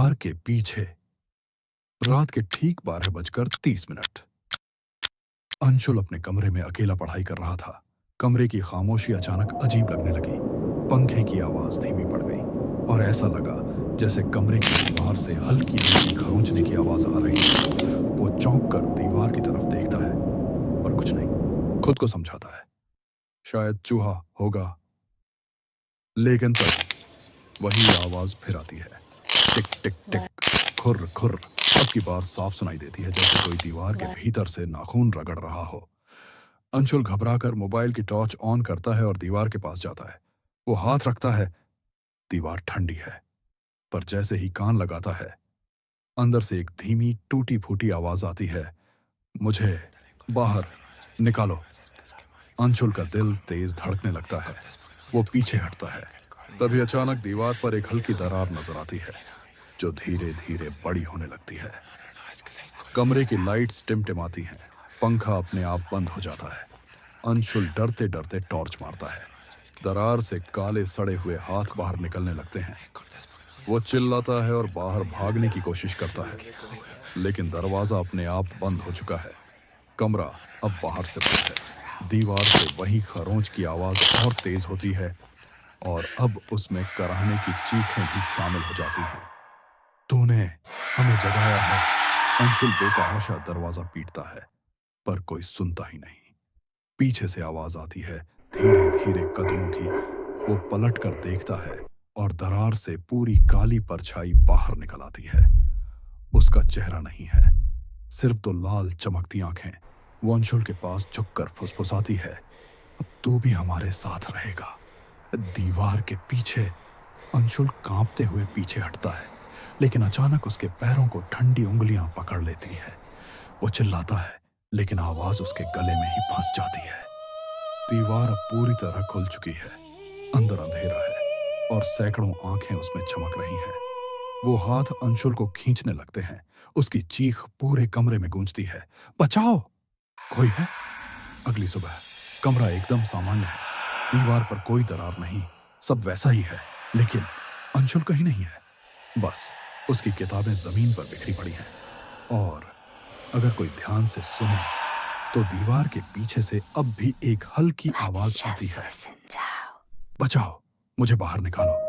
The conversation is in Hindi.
दीवार के पीछे रात के ठीक 12:30 अंशुल अपने कमरे में अकेला पढ़ाई कर रहा था। कमरे की खामोशी अचानक अजीब लगने लगी। पंखे की आवाज धीमी पड़ गई और ऐसा लगा जैसे कमरे की दीवार से हल्की हल्की खरोंचने की आवाज आ रही है। वो चौंक कर दीवार की तरफ देखता है पर कुछ नहीं। खुद को समझाता है शायद चूहा होगा, लेकिन तब वही आवाज फिर आती है। टिक टिक टिक, खुर खुर। अब की बार साफ सुनाई देती है, जैसे कोई दीवार के भीतर से नाखून रगड़ रहा हो। अंशुल घबराकर मोबाइल की टॉर्च ऑन करता है और दीवार के पास जाता है। वो हाथ रखता है, दीवार ठंडी है, पर जैसे ही कान लगाता है अंदर से एक धीमी टूटी फूटी आवाज आती है, मुझे बाहर निकालो। अंशुल का दिल तेज धड़कने लगता है। वो पीछे हटता है। तभी अचानक दीवार पर एक हल्की दरार नजर आती है जो धीरे धीरे बड़ी होने लगती है। कमरे की लाइट्स टिमटिमाती हैं। पंखा अपने आप बंद हो जाता है। अंशुल डरते डरते टॉर्च मारता है। दरार से काले सड़े हुए हाथ बाहर निकलने लगते हैं। वो चिल्लाता है और बाहर भागने की कोशिश करता है, लेकिन दरवाजा अपने आप बंद हो चुका है। कमरा अब बाहर से बंद है। दीवार से वही खरोंच की आवाज और तेज होती है और अब उसमें कराहने की चीखें भी शामिल हो जाती हैं। तूने हमें जगाया है। अंशुल बेतहाशा दरवाजा पीटता है, पर कोई सुनता ही नहीं। पीछे से आवाज आती है, धीरे धीरे कदमों की। वो पलट कर देखता है और दरार से पूरी काली परछाई बाहर निकल आती है। उसका चेहरा नहीं है, सिर्फ दो लाल चमकती आंखें। वो अंशुल के पास झुककर फुसफुसाती है, अब तू भी हमारे साथ रहेगा। दीवार के पीछे अंशुल कांपते हुए पीछे हटता है, लेकिन अचानक उसके पैरों को ठंडी उंगलियां पकड़ लेती हैं। वो चिल्लाता है, लेकिन आवाज उसके गले में ही फंस जाती है। दीवार अब पूरी तरह खुल चुकी है। अंदर अंधेरा है और सैकड़ों आंखें उसमें चमक रही हैं। वो हाथ अंशुल को खींचने लगते हैं। उसकी चीख पूरे कमरे में गूंजती है, बचाओ, कोई है? अगली सुबह कमरा एकदम सामान्य है। दीवार पर कोई दरार नहीं, सब वैसा ही है, लेकिन अंशुल कहीं नहीं है। बस उसकी किताबें जमीन पर बिखरी पड़ी हैं और अगर कोई ध्यान से सुने तो दीवार के पीछे से अब भी एक हल्की आवाज आती है, बचाओ, मुझे बाहर निकालो।